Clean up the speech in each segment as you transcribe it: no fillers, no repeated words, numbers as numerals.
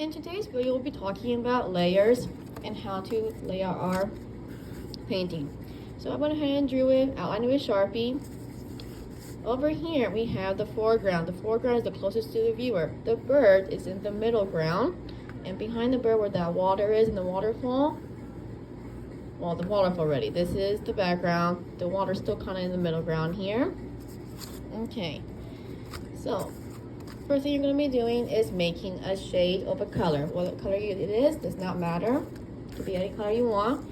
In today's video, we'll be talking about layers and how to lay out our painting. So I went ahead and drew it, outlined it with Sharpie. Over here, we have the foreground. The foreground is the closest to the viewer. The bird is in the middle ground, and behind the bird where that water is in the waterfall, well, the waterfall already. This is the background. The water's still kind of in the middle ground here. Okay, so first thing you're going to be doing is making a shade of a color. What color it is does not matter. It could be any color you want.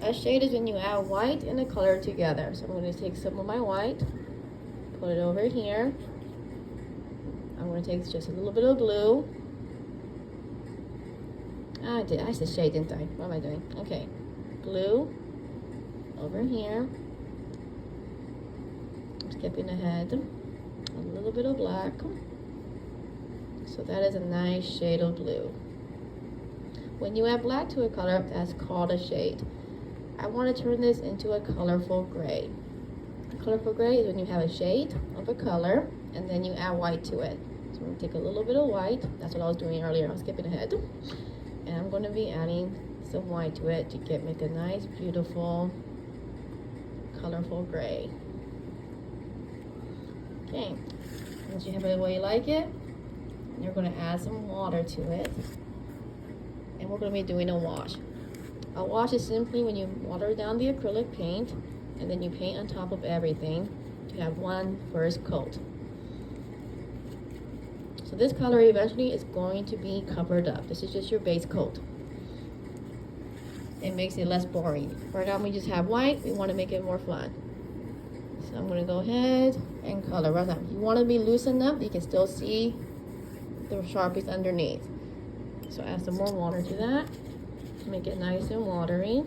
A shade is when you add white and a color together. So I'm going to take some of my white, put it over here. I'm going to take just a little bit of blue. I said shade, didn't I? What am I doing? Okay, blue over here. I'm skipping ahead. A little bit of black. So that is a nice shade of blue. When you add black to a color, that's called a shade. I want to turn this into a colorful gray. A colorful gray is when you have a shade of a color and then you add white to it. So I'm going to take a little bit of white. That's what I was doing earlier. I was skipping ahead. And I'm going to be adding some white to it to make a nice, beautiful, colorful gray. Okay, once you have it the way you like it, you're going to add some water to it. And we're going to be doing a wash. A wash is simply when you water down the acrylic paint and then you paint on top of everything to have one first coat. So this color eventually is going to be covered up. This is just your base coat. It makes it less boring. Right now we just have white. We want to make it more fun. So I'm going to go ahead and color right now. You want to be loose enough that you can still see the Sharpies underneath. So add some more water to that. Make it nice and watery.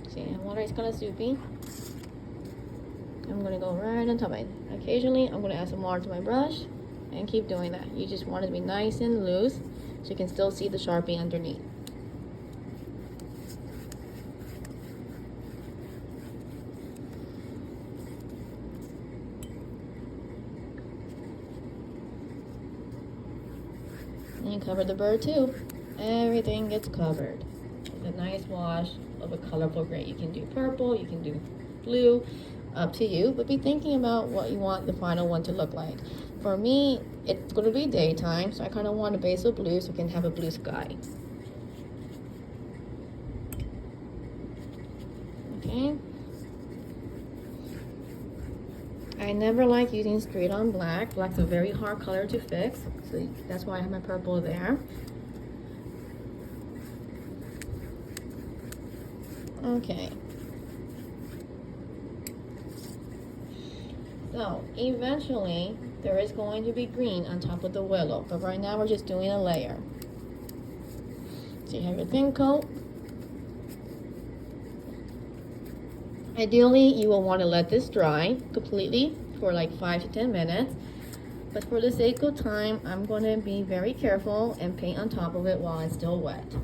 See, water is kind of soupy. I'm going to go right on top of it. Occasionally, I'm going to add some water to my brush and keep doing that. You just want it to be nice and loose so you can still see the Sharpie underneath. And you cover the bird too. Everything gets covered with a nice wash of a colorful gray. You can do purple, you can do blue, up to you, but be thinking about what you want the final one to look like. For me, it's going to be daytime, so I kind of want a base of blue so we can have a blue sky. Okay. I never like using straight on black. Black's a very hard color to fix, so that's why I have my purple there. Okay. So eventually there is going to be green on top of the willow, but right now we're just doing a layer. So you have your thin coat. Ideally, you will want to let this dry completely for like 5 to 10 minutes. But for the sake of time, I'm going to be very careful and paint on top of it while it's still wet.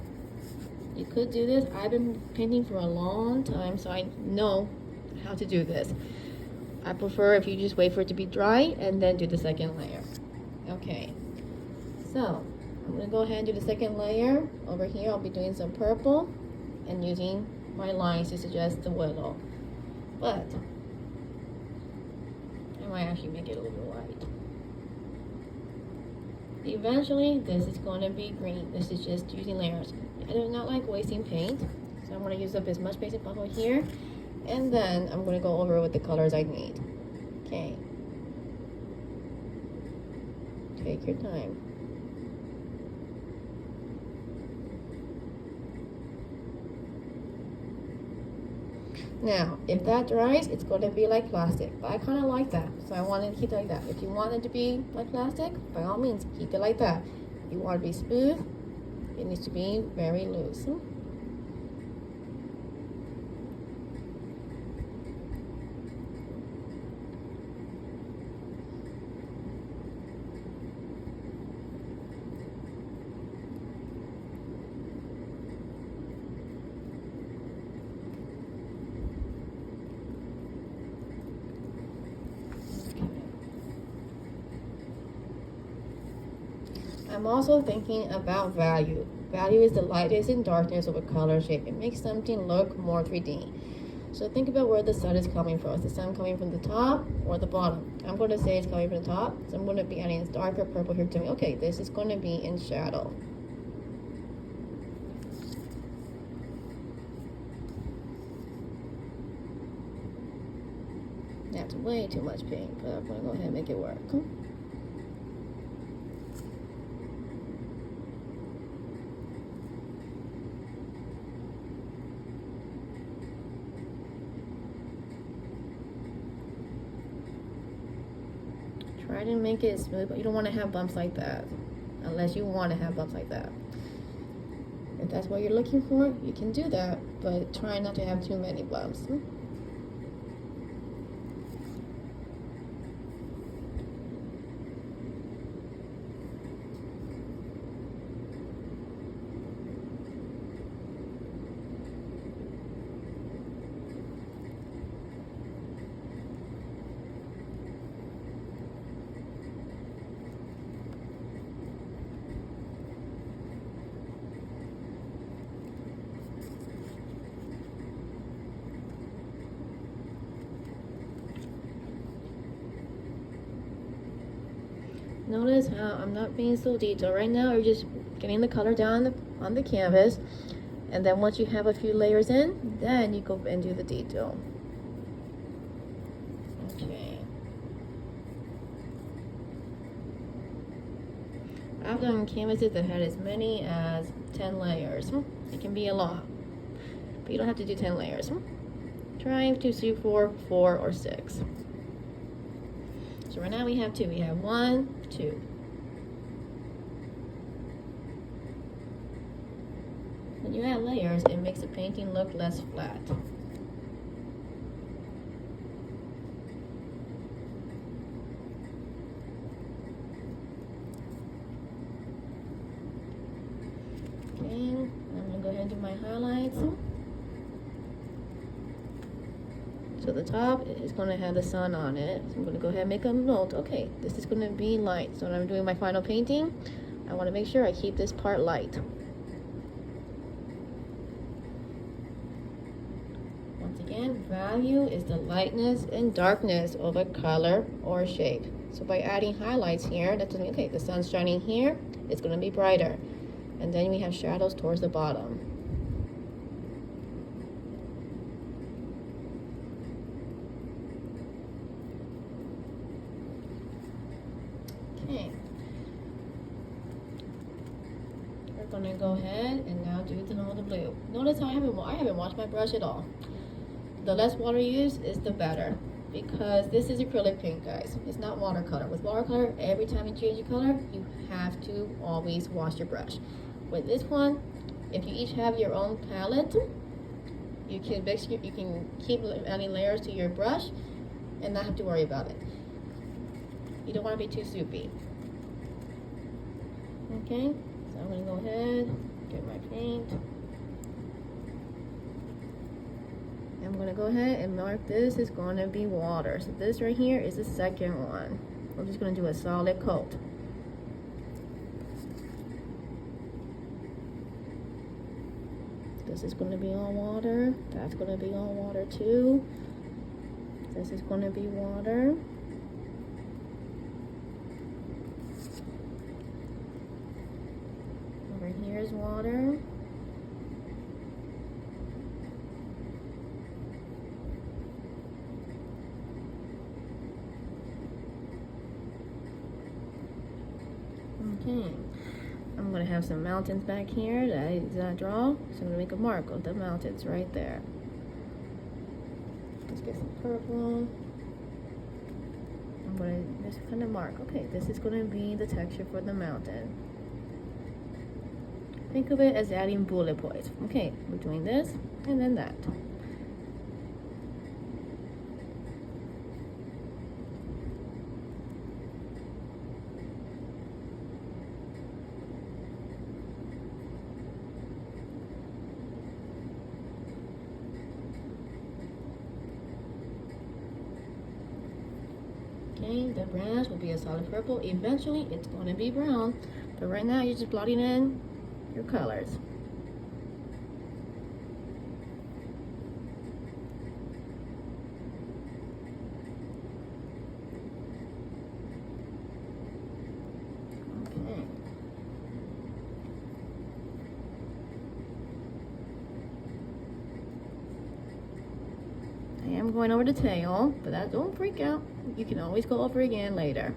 You could do this. I've been painting for a long time, so I know how to do this. I prefer if you just wait for it to be dry and then do the second layer. Okay, so I'm going to go ahead and do the second layer. Over here, I'll be doing some purple and using my lines to suggest the willow. But I might actually make it a little bit white. Eventually, this is going to be green. This is just using layers. I do not like wasting paint, so I'm going to use up as much paint as possible here. And then I'm going to go over with the colors I need. Okay. Take your time. Now, if that dries, it's going to be like plastic. But I kind of like that, so I wanted to keep it like that. If you want it to be like plastic, by all means, keep it like that. If you want it to be smooth, it needs to be very loose. I'm also thinking about value. Value is the lightness and darkness of a color shape. It makes something look more 3D. So think about where the sun is coming from. Is the sun coming from the top or the bottom? I'm going to say it's coming from the top. So I'm going to be adding this darker purple here to me. Okay, this is going to be in shadow. That's way too much pink, but I'm going to go ahead and make it work. Try to make it smooth, but you don't want to have bumps like that. Unless you want to have bumps like that. If that's what you're looking for, you can do that, but try not to have too many bumps. Notice how I'm not being so detailed. Right now, you're just getting the color down on the canvas. And then once you have a few layers in, then you go and do the detail. Okay. I've done canvases that had as many as 10 layers. It can be a lot, but you don't have to do 10 layers. Try to do 4, or 6. So right now we have 2. We have 1, 2. When you add layers, it makes the painting look less flat. Okay, I'm gonna go ahead and do my highlights. So the top is going to have the sun on it. So I'm going to go ahead and make a note. Okay, this is going to be light. So when I'm doing my final painting, I want to make sure I keep this part light. Once again, value is the lightness and darkness of a color or shape. So by adding highlights here, that's okay, the sun's shining here, it's going to be brighter. And then we have shadows towards the bottom. Okay, we're gonna go ahead and now do the blue. Notice how I haven't washed my brush at all. The less water you use is the better, because this is acrylic paint, guys. It's not watercolor. With watercolor, every time you change the color, you have to always wash your brush. With this one, if you each have your own palette, you can keep adding layers to your brush and not have to worry about it. You don't want to be too soupy. Okay, so I'm going to go ahead, get my paint. I'm going to go ahead and mark this is going to be water. So this right here is the second one. We're just going to do a solid coat. This is going to be all water. That's going to be all water too. This is going to be water. Over here is water. Okay, I'm going to have some mountains back here that I did not draw, so I'm going to make a mark of the mountains right there. Let's get some purple. I'm going to just kind of mark. Okay, this is going to be the texture for the mountain. Think of it as adding bullet points. Okay, we're doing this and then that. Okay, the branch will be a solid purple. Eventually, it's going to be brown, But right now, you're just blotting in your colors. Okay. I am going over the tail, but don't freak out. You can always go over again later.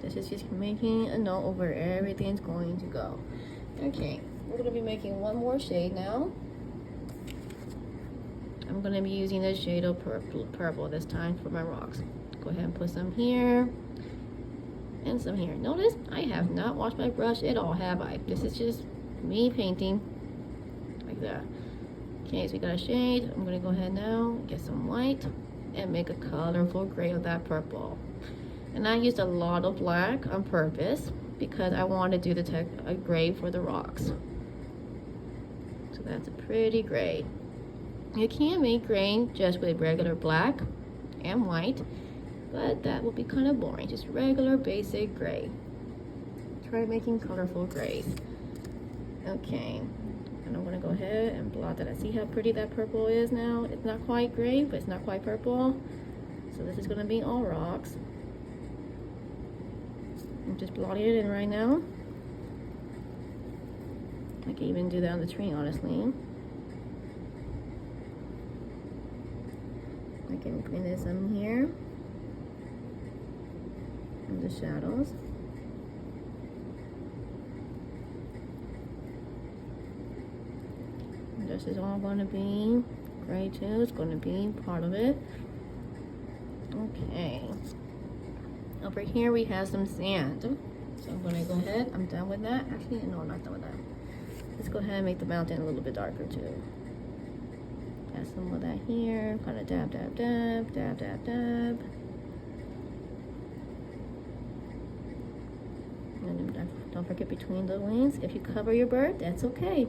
This is just making a note of where everything's going to go. Okay, we're going to be making one more shade now. I'm going to be using the shade of purple this time for my rocks. Go ahead and put some here and some here. Notice I have not washed my brush at all, have I? This is just me painting like that. Okay, so we got a shade. I'm going to go ahead now, get some white, and make a colorful gray of that purple. And I used a lot of black on purpose because I want to do a gray for the rocks. So that's a pretty gray. You can make gray just with regular black and white, but that will be kind of boring. Just regular basic gray. Try making colorful grays. Okay, and I'm gonna go ahead and blot that. See how pretty that purple is now? It's not quite gray, but it's not quite purple. So this is gonna be all rocks. I'm just blotting it in right now. I can even do that on the tree, honestly. I can clean this some here. And the shadows. And this is all going to be gray too. It's going to be part of it. Okay. Over here we have some sand. So I'm going to go ahead. I'm done with that. Actually, no, I'm not done with that. Let's go ahead and make the mountain a little bit darker too. Add some of that here. Kind of dab, dab, dab, dab, dab, dab. And don't forget between the wings. If you cover your bird, that's okay.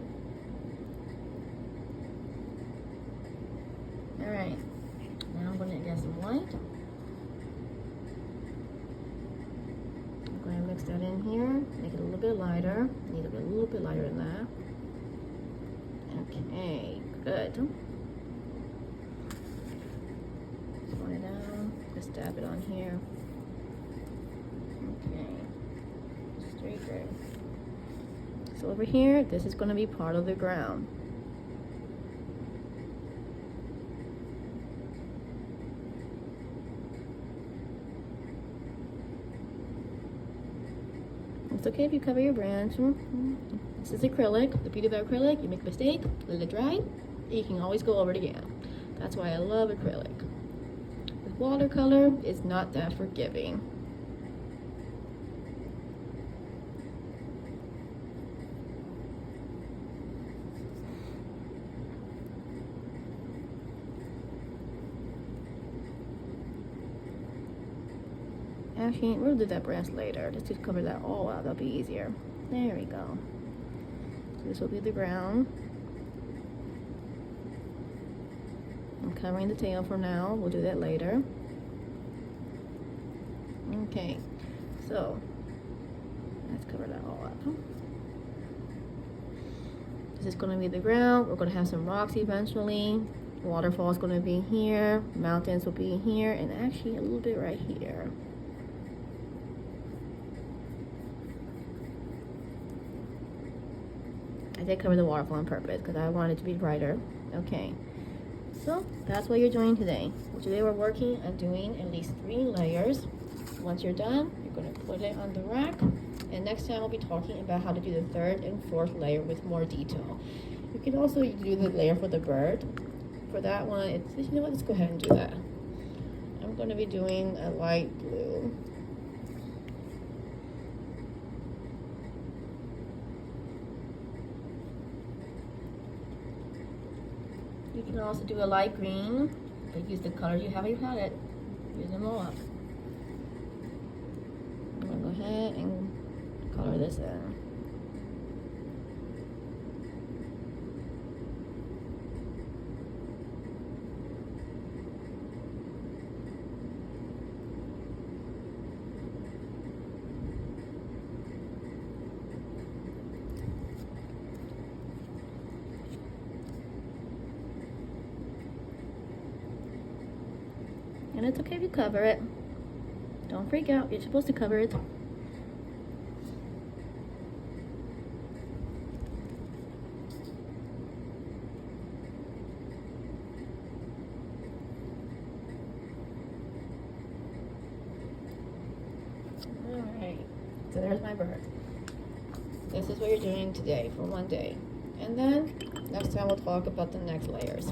All right. Now I'm going to get some white. Mix that in here, make it a little bit lighter. Need it a little bit lighter than that. Okay, good. Slow it down. Just dab it on here. Okay, straight gray. So over here, this is going to be part of the ground. It's okay if you cover your branch. This is acrylic. The beauty of acrylic, you make a mistake, let it dry, you can always go over it again. That's why I love acrylic. With watercolor, it's not that forgiving. Actually, we'll do that branch later. Let's just cover that all out. That'll be easier. There we go. So this will be the ground. I'm covering the tail for now. We'll do that later. Okay, so let's cover that all up. This is going to be the ground. We're going to have some rocks eventually. Waterfall is going to be here. Mountains will be here, and actually a little bit right here. I did cover the waterfall on purpose because I wanted it to be brighter. Okay, so that's what you're doing today. Today we're working on doing at least 3 layers. Once you're done, you're going to put it on the rack. And next time we'll be talking about how to do the 3rd and 4th layer with more detail. You can also do the layer for the bird. For that one, you know what, let's go ahead and do that. I'm going to be doing a light blue. You can also do a light green, but use the colors you have in your palette. Use them all up. I'm going to go ahead and color this in. And it's okay if you cover it. Don't freak out, you're supposed to cover it. Alright, so there's my bird. This is what you're doing today for one day. And then next time we'll talk about the next layers.